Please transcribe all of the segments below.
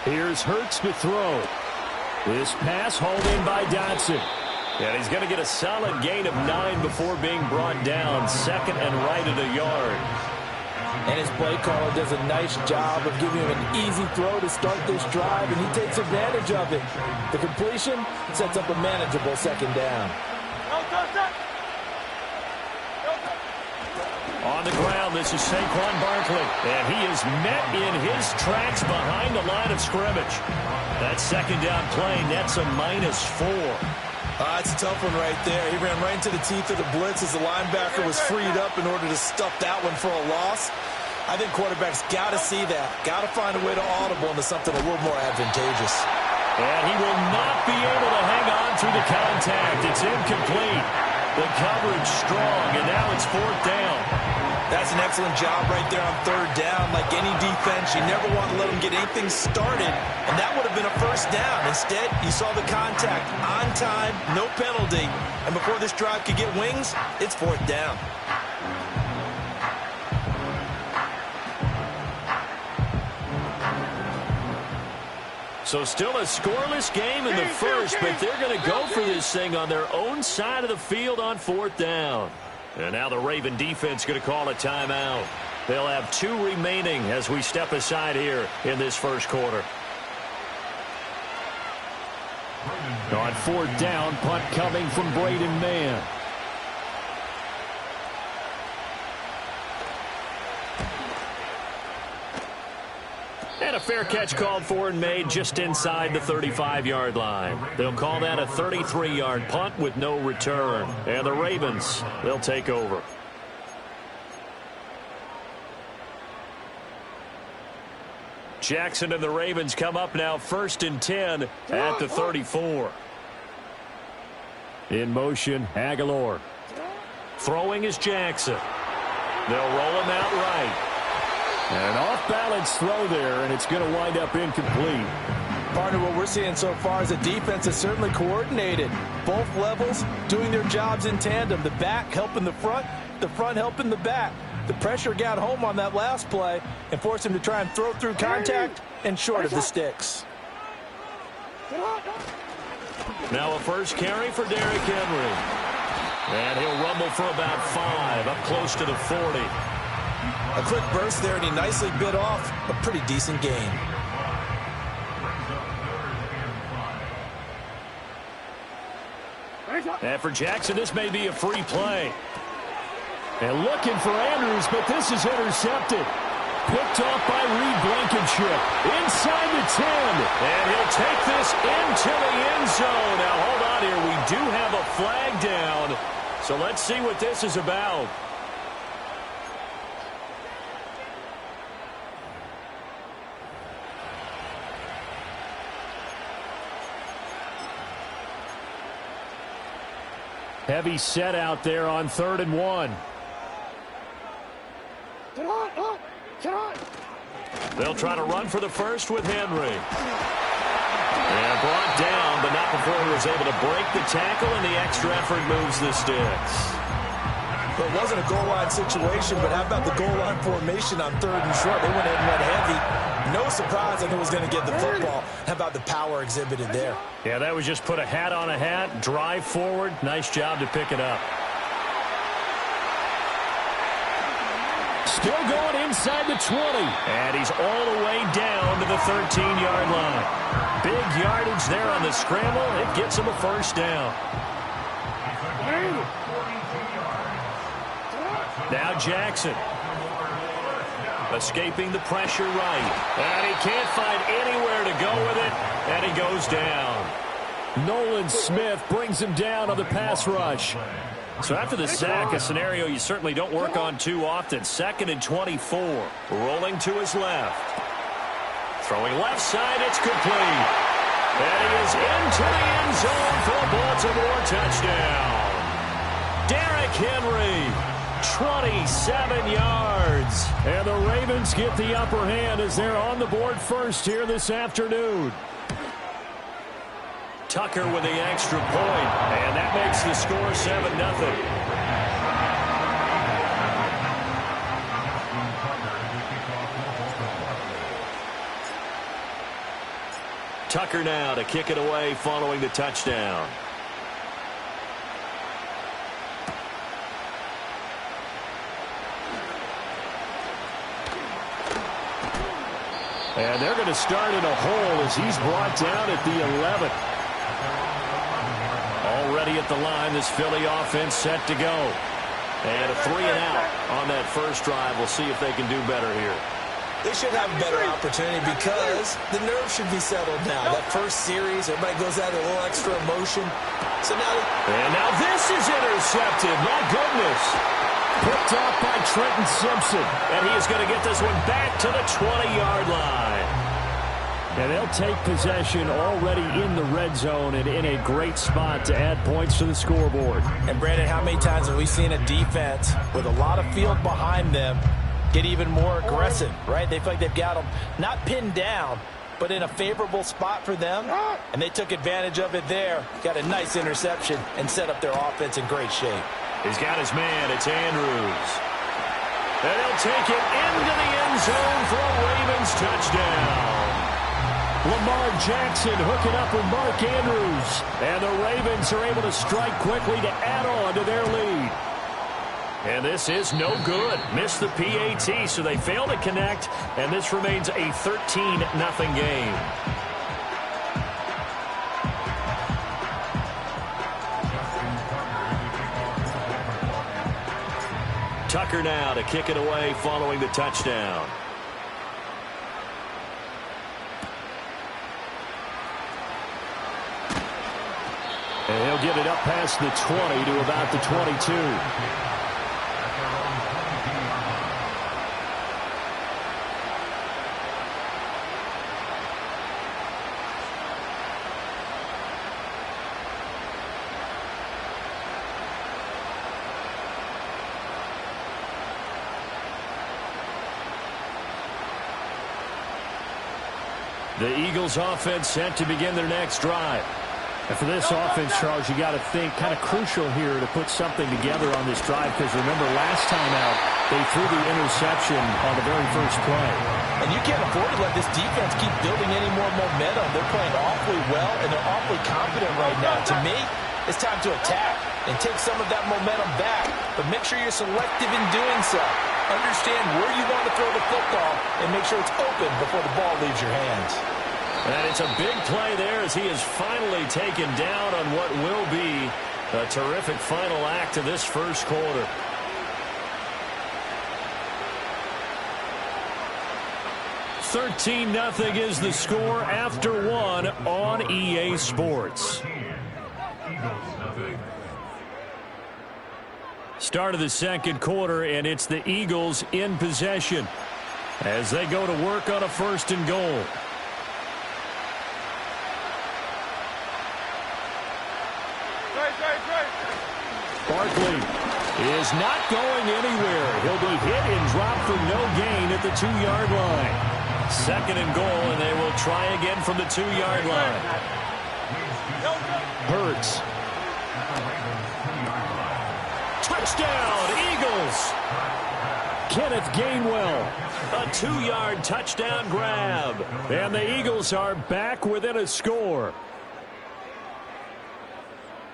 Here's Hurts to throw. This pass hauled in by Dotson. And he's going to get a solid gain of 9 before being brought down. Second and right at a yard. And his play caller does a nice job of giving him an easy throw to start this drive, and he takes advantage of it. The completion sets up a manageable second down. On the ground, this is Saquon Barkley. And he is met in his tracks behind the line of scrimmage. That second down play nets a -4. That's a tough one right there. He ran right into the teeth of the blitz as the linebacker was freed up in order to stuff that one for a loss. I think quarterbacks got to see that. Got to find a way to audible into something a little more advantageous. And he will not be able to hang on through the contact. It's incomplete. The coverage strong, and now it's 4th down. That's an excellent job right there on 3rd down. Like any defense, you never want to let them get anything started, and that would have been a 1st down. Instead, you saw the contact on time, no penalty, and before this drive could get wings, it's 4th down. So still a scoreless game in the first, but they're going to go for this thing on their own side of the field on 4th down. And now the Raven defense going to call a timeout. They'll have 2 remaining as we step aside here in this first quarter. On 4th down, punt coming from Braden Mann. And a fair catch called for and made just inside the 35-yard line. They'll call that a 33-yard punt with no return. And the Ravens, they'll take over. Jackson and the Ravens come up now 1st and 10 at the 34. In motion, Aguilar. Throwing is Jackson. They'll roll him out right. An off-balance throw there, and it's going to wind up incomplete. Partner, what we're seeing so far is the defense is certainly coordinated. Both levels doing their jobs in tandem. The back helping the front helping the back. The pressure got home on that last play and forced him to try and throw through contact and short of the sticks. Now a first carry for Derrick Henry. And he'll rumble for about 5, up close to the 40. A quick burst there, and he nicely bit off a pretty decent gain. And for Jackson, this may be a free play. And looking for Andrews, but this is intercepted. Picked off by Reed Blankenship. Inside the 10. And he'll take this into the end zone. Now, hold on here. We do have a flag down. So let's see what this is about. Heavy set out there on 3rd and 1. They'll try to run for the first with Henry. And brought down, but not before he was able to break the tackle, and the extra effort moves the sticks. Well, it wasn't a goal line situation, but how about the goal line formation on 3rd and short? They went ahead and went heavy. No surprise that he was going to get the football. How about the power exhibited there? Yeah, that was just put a hat on a hat, drive forward. Nice job to pick it up. Still going inside the 20. And he's all the way down to the 13-yard line. Big yardage there on the scramble. It gets him a first down. Now Jackson. Escaping the pressure right. And he can't find anywhere to go with it. And he goes down. Nolan Smith brings him down on the pass rush. So after the sack, a scenario you certainly don't work on too often. 2nd and 24. Rolling to his left. Throwing left side, it's complete. And he is into the end zone for a Baltimore touchdown. Derrick Henry, 27 yards. And the Ravens get the upper hand as they're on the board first here this afternoon. Tucker with the extra point, and that makes the score 7-0. Tucker now to kick it away following the touchdown. And they're going to start in a hole as he's brought down at the 11. Already at the line, this Philly offense set to go. And a 3-and-out on that first drive. We'll see if they can do better here. They should have a better opportunity because the nerves should be settled now. That first series, everybody goes out with a little extra emotion. So now, and now this is intercepted. My goodness. Picked off by Trenton Simpson. And he is going to get this one back to the 20-yard line. And they'll take possession already in the red zone and in a great spot to add points to the scoreboard. And Brandon, how many times have we seen a defense with a lot of field behind them get even more aggressive, right? They feel like they've got them not pinned down, but in a favorable spot for them. And they took advantage of it there. Got a nice interception and set up their offense in great shape. He's got his man. It's Andrews. And he'll take it into the end zone for a Ravens touchdown. Lamar Jackson hooking up with Mark Andrews. And the Ravens are able to strike quickly to add on to their lead. And this is no good. Missed the PAT, so they fail to connect. And this remains a 13-0 game. Tucker now to kick it away following the touchdown. And he'll get it up past the 20 to about the 22. The Eagles offense set to begin their next drive. And for this offense, Charles, you got to think kind of crucial here to put something together on this drive because remember last time out they threw the interception on the very first play. And you can't afford to let this defense keep building any more momentum. They're playing awfully well and they're awfully confident right now. To me, it's time to attack and take some of that momentum back, but make sure you're selective in doing so. Understand where you want to throw the football and make sure it's open before the ball leaves your hands. And it's a big play there as he is finally taken down on what will be a terrific final act of this first quarter. $13-0 is the score after one on EA Sports. Start of the second quarter, and it's the Eagles in possession as they go to work on a 1st and goal. Barkley is not going anywhere. He'll be hit and dropped for no gain at the 2-yard line. 2nd and goal, and they will try again from the 2-yard line. Hurts. Touchdown, Eagles. Kenneth Gainwell. A 2-yard touchdown grab. And the Eagles are back within a score.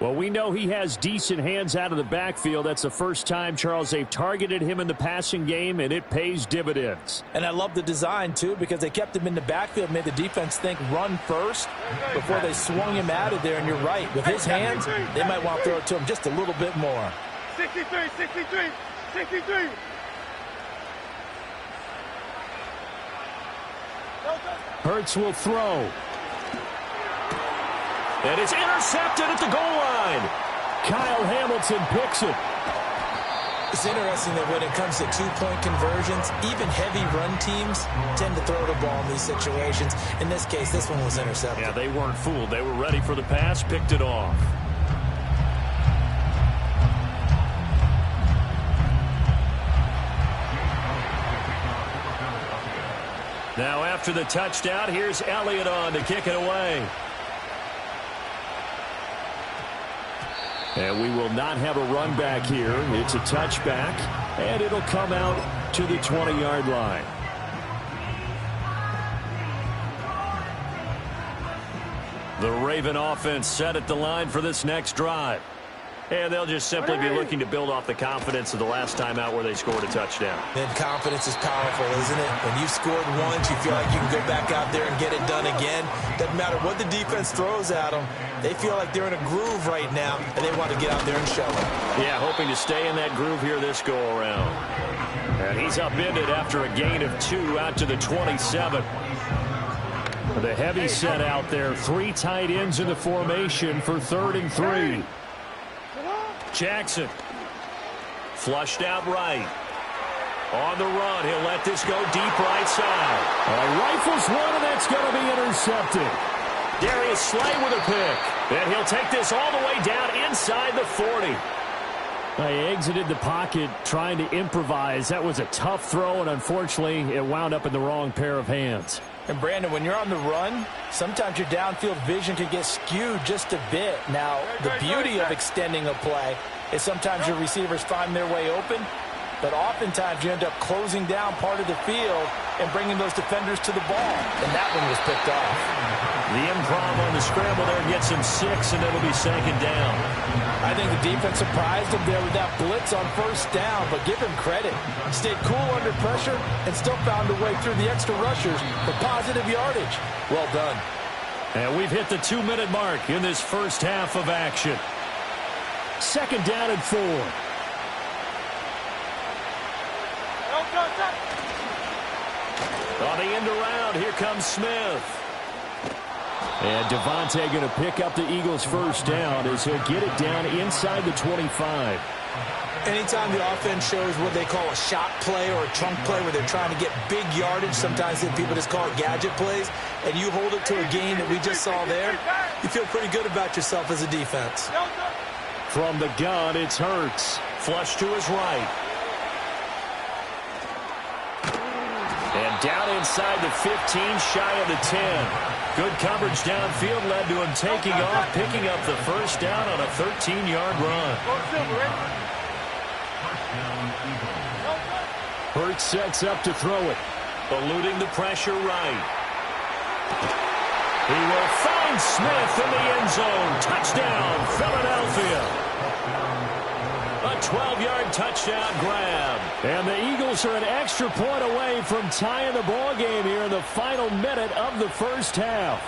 Well, we know he has decent hands out of the backfield. That's the first time, Charles, they've targeted him in the passing game, and it pays dividends. And I love the design, too, because they kept him in the backfield, made the defense think run first before they swung him out of there. And you're right. With his hands, they might want to throw it to him just a little bit more. 63, 63, 63. Hurts will throw. And it's intercepted at the goal line. Kyle Hamilton picks it. It's interesting that when it comes to two-point conversions, even heavy run teams tend to throw the ball in these situations. In this case, this one was intercepted. Yeah, they weren't fooled. They were ready for the pass, picked it off. Now after the touchdown, here's Elliott on to kick it away. And we will not have a run back here. It's a touchback, and it'll come out to the 20-yard line. The Raven offense set at the line for this next drive. And they'll just simply be looking to build off the confidence of the last time out where they scored a touchdown. And confidence is powerful, isn't it? When you've scored once, you feel like you can go back out there and get it done again. Doesn't matter what the defense throws at them. They feel like they're in a groove right now, and they want to get out there and show it. Yeah, hoping to stay in that groove here this go-around. And he's upended after a gain of 2 out to the 27. The heavy set out there. 3 tight ends in the formation for 3rd and 3. Jackson. Flushed out right. On the run, he'll let this go deep right side. Rifles one, and that's going to be intercepted. Darius Slay with a pick. And he'll take this all the way down inside the 40. They exited the pocket trying to improvise. That was a tough throw, and unfortunately, it wound up in the wrong pair of hands. And, Brandon, when you're on the run, sometimes your downfield vision can get skewed just a bit. Now, the beauty of extending a play is sometimes your receivers find their way open, but oftentimes you end up closing down part of the field and bringing those defenders to the ball. And that one was picked off. The improv on the scramble there gets him 6, and it'll be 2nd down. I think the defense surprised him there with that blitz on 1st down, but give him credit. He stayed cool under pressure and still found a way through the extra rushers for positive yardage. Well done. And we've hit the 2-minute mark in this first half of action. 2nd down and 4. On the end around, here comes Smith. And Devontae going to pick up the Eagles' 1st down as he'll get it down inside the 25. Anytime the offense shows what they call a shot play or a trunk play where they're trying to get big yardage, sometimes people just call it gadget plays, and you hold it to a gain that we just saw there, you feel pretty good about yourself as a defense. From the gun, it's Hurts. Flush to his right. And down inside the 15, shy of the 10. Good coverage downfield led to him taking off, picking up the 1st down on a 13-yard run. Hurts sets up to throw it. Eluding the pressure right. He will find Smith in the end zone. Touchdown, Philadelphia. A 12-yard touchdown grab. And the Eagles are an extra point away from tying the ball game here in the final minute of the first half.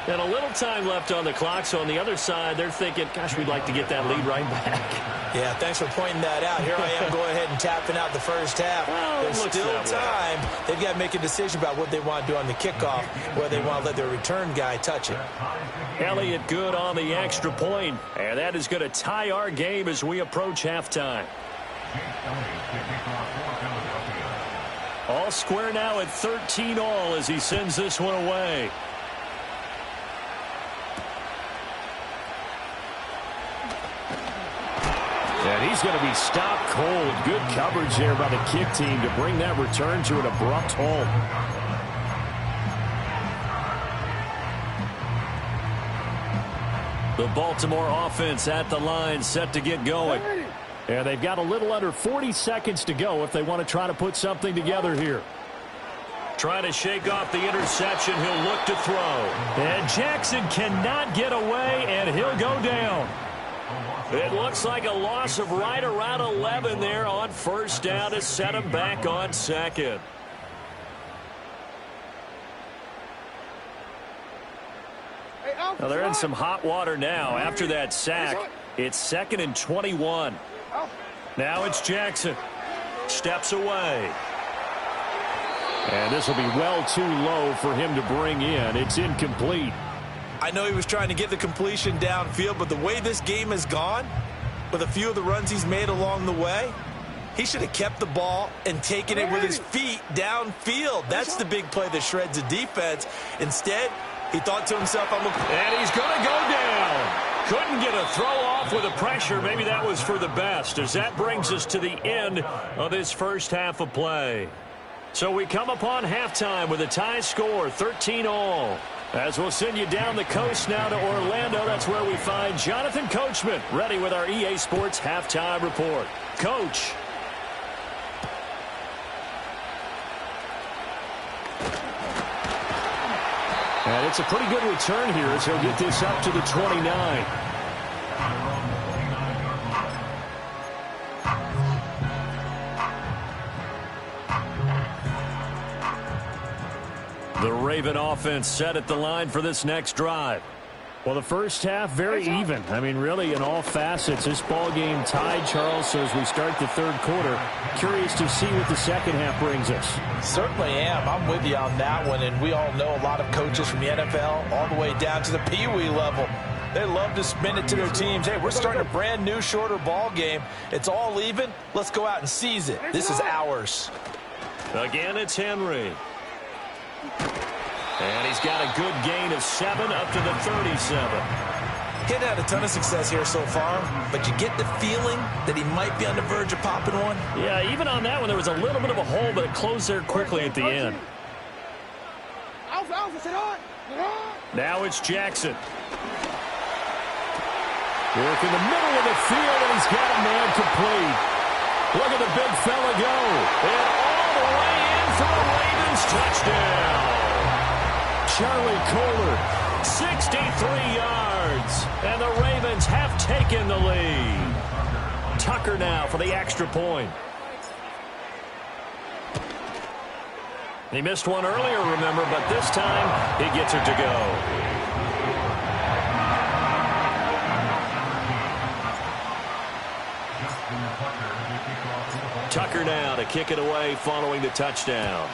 And a little time left on the clock, so on the other side, they're thinking, gosh, we'd like to get that lead right back. Yeah, thanks for pointing that out. Here I am going ahead and tapping out the first half. Well, there's still time. They've got to make a decision about what they want to do on the kickoff, whether they want to let their return guy touch it. Elliott good on the extra point, and that is going to tie our game as we approach halftime. All square now at 13 all as he sends this one away. And he's going to be stopped cold. Good coverage there by the kick team to bring that return to an abrupt halt. The Baltimore offense at the line set to get going. And they've got a little under 40 seconds to go if they want to try to put something together here. Trying to shake off the interception. He'll look to throw. And Jackson cannot get away, and he'll go down. It looks like a loss of right around 11 there on 1st down to set him back on 2nd. Now they're in some hot water now. After that sack, it's 2nd and 21. Now it's Jackson. Steps away. And this will be well too low for him to bring in. It's incomplete. I know he was trying to get the completion downfield, but the way this game has gone, with a few of the runs he's made along the way, he should have kept the ball and taken it with his feet downfield. That's the big play that shreds a defense. Instead, he thought to himself, and he's going to go down. Couldn't get a throw off with the pressure. Maybe that was for the best, as that brings us to the end of this first half of play. So we come upon halftime with a tie score, 13 all. As we'll send you down the coast now to Orlando, that's where we find Jonathan Coachman, ready with our EA Sports halftime report. Coach. And it's a pretty good return here as he'll get this up to the 29. The Raven offense set at the line for this next drive. Well, the first half, very even. I mean, really, in all facets, this ball game tied, Charles. So as we start the third quarter, curious to see what the second half brings us. Certainly am. I'm with you on that one. And we all know a lot of coaches from the NFL all the way down to the Pee-wee level. They love to spin it to their teams. Hey, we're starting a brand new, shorter ball game. It's all even. Let's go out and seize it. This is ours. Again, it's Henry. And he's got a good gain of 7 up to the 37. He hadn't had a ton of success here so far, but you get the feeling that he might be on the verge of popping one. Yeah, even on that one, there was a little bit of a hole, but it closed there quickly at the end. Now it's Jackson. Work in the middle of the field, and he's got a man complete. Look at the big fella go. And all the way in for a Ravens touchdown. Charlie Kohler, 63 yards, and the Ravens have taken the lead. Tucker now for the extra point. He missed one earlier, remember, but this time he gets it to go. Tucker now to kick it away following the touchdown.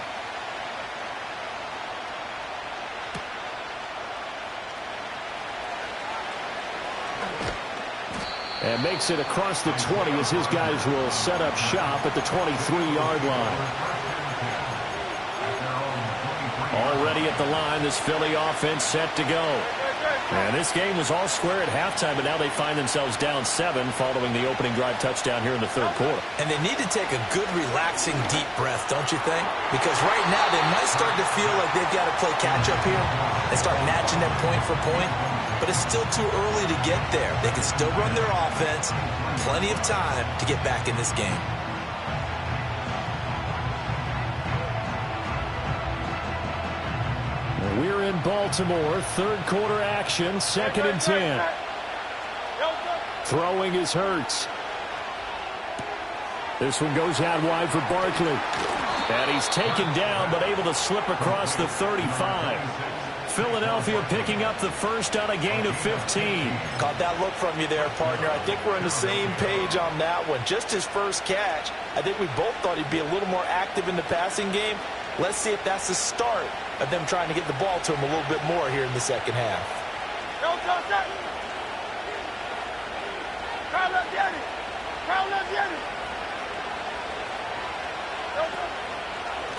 and makes it across the 20 as his guys will set up shop at the 23-yard line. Already at the line, this Philly offense set to go. And this game was all square at halftime, but now they find themselves down 7 following the opening drive touchdown here in the third quarter. And they need to take a good, relaxing, deep breath, don't you think? Because right now they might start to feel like they've got to play catch-up here and start matching them point for point. But it's still too early to get there. They can still run their offense. Plenty of time to get back in this game. We're in Baltimore, third quarter action, 2nd and 10. Throwing is Hurts. This one goes out wide for Barkley. And he's taken down, but able to slip across the 35. Philadelphia picking up the first on a gain of 15. Caught that look from you there, partner. I think we're on the same page on that one. Just his first catch. I think we both thought he'd be a little more active in the passing game. Let's see if that's the start of them trying to get the ball to him a little bit more here in the second half.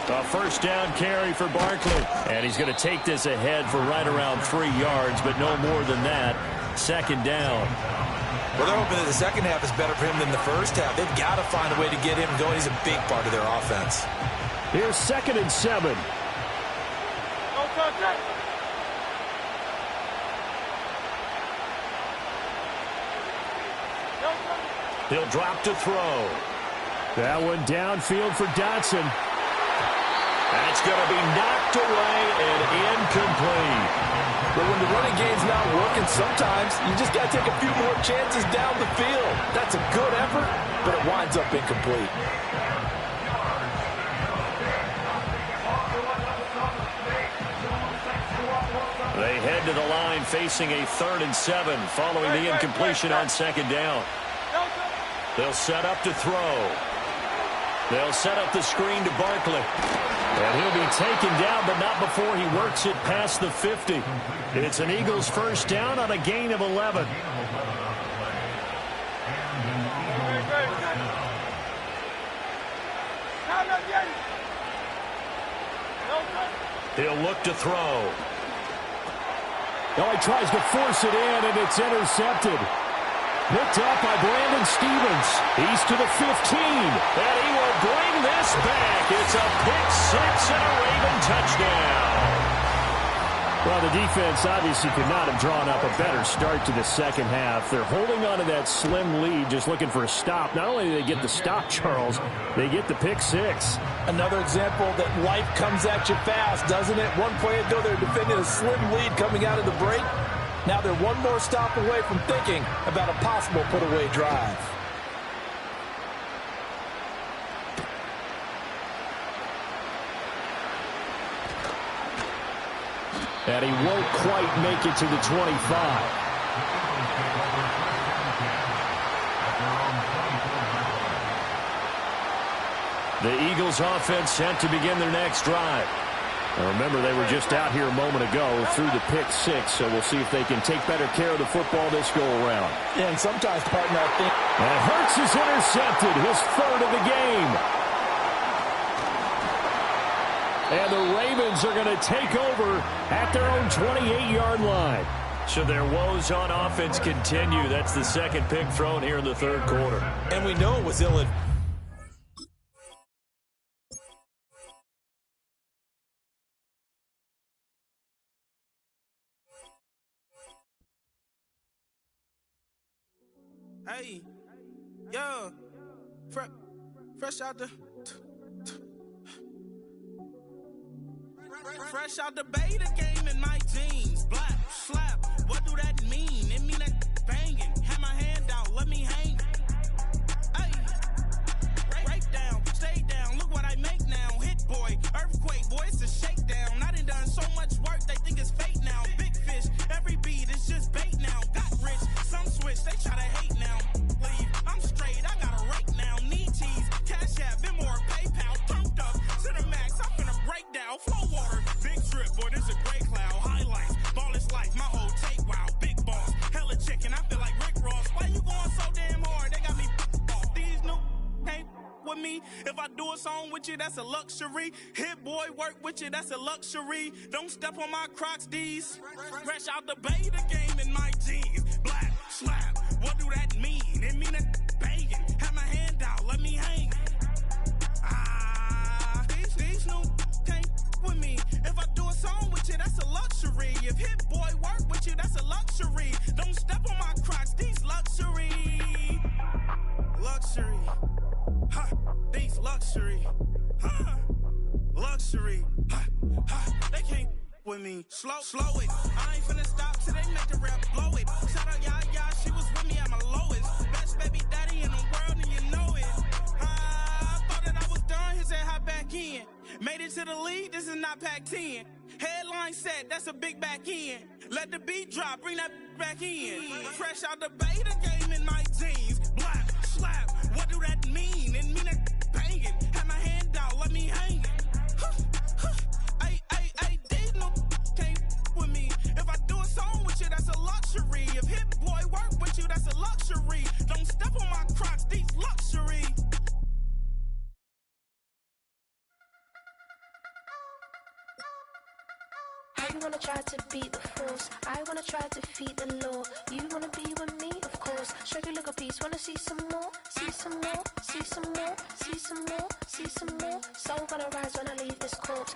A first down carry for Barkley. And he's going to take this ahead for right around 3 yards, but no more than that. Second down. Well, they're hoping that the second half is better for him than the first half. They've got to find a way to get him going. He's a big part of their offense. Here's 2nd and 7. He'll drop to throw. That one downfield for Dotson. That's going to be knocked away and incomplete. But when the running game's not working, sometimes you just got to take a few more chances down the field. That's a good effort, but it winds up incomplete. They head to the line facing a 3rd and 7 following the incompletion on second down. They'll set up to throw. They'll set up the screen to Barkley. And he'll be taken down, but not before he works it past the 50. It's an Eagles first down on a gain of 11. He'll look to throw. Now he tries to force it in, and it's intercepted. Picked up by Brandon Stevens. He's to the 15. And he will bring this back. It's a pick 6 and a Raven touchdown. Well, the defense obviously could not have drawn up a better start to the second half. They're holding on to that slim lead, just looking for a stop. Not only do they get the stop, Charles, they get the pick six. Another example that life comes at you fast, doesn't it? One play ago, they're defending a slim lead coming out of the break. Now they're one more stop away from thinking about a possible put-away drive. And he won't quite make it to the 25. The Eagles offense set to begin their next drive. Now remember, they were just out here a moment ago through the pick six, so we'll see if they can take better care of the football this go-around. Yeah, and sometimes, partner, I think... And Hurts is intercepted, his third of the game. And the Ravens are going to take over at their own 28-yard line. So their woes on offense continue. That's the second pick thrown here in the third quarter. And we know it was ill. Hey, yo, fresh out the... Fresh out the beta game in my jeans. Black, slap, what do that mean? It mean that banging. Have my hand out, let me hang. Hey, break down, stay down, look what I make now. Hit boy, earthquake, boy, it's a shakedown. I done so much work, they think it's fake now. Big fish, every beat is just bait now. Got rich, some switch, they try to hate now. Leave, I'm straight, I got a rake now. Need cheese, cash app, Venmo, PayPal. Turned up to the max, I'm finna break down. Flow water, big trip, boy, this a gray cloud. Highlights, ball is life, my whole take, wow. Big boss, hella chicken, I feel like Rick Ross. Why you going so damn hard? They got me off. These new can't with me. If I do a song with you, that's a luxury. Hit boy, work with you, that's a luxury. Don't step on my Crocs, D's. Fresh out the beta game in my jeans. Black, slap, what do that mean? It mean that banging. Have my hand out, let me hang. These new can't with me. If I do a song with you, that's a luxury. If hit boy work with you, that's a luxury. Don't step on my Crocs, these luxury. Luxury. Ha, these luxury. Ha, luxury. Ha, ha, they can't with me. Slow it. I ain't finna stop till they make the rap blow it. Shout out, yeah, she was with me at my lowest. Best baby daddy in the world, and you know it. I thought that I was done, he said hop back in. Made it to the league, this is not Pac-10. Headline set, that's a big back end. Let the beat drop, bring that back in. Fresh out the beta game in my jeans. Black, slap, what do that mean? It mean that banging. Have my hand out, let me hang. Ay, these no can't with me. If I do a song with you, that's a luxury. If hit boy work with you, that's a luxury. Don't step on my Crocs, these luxury. You wanna try to beat the force, I wanna try to defeat the law. You wanna be with me, of course. Show you look a piece, wanna see some more, see some more, see some more, see some more, see some more. Soul gonna rise when I leave this corpse.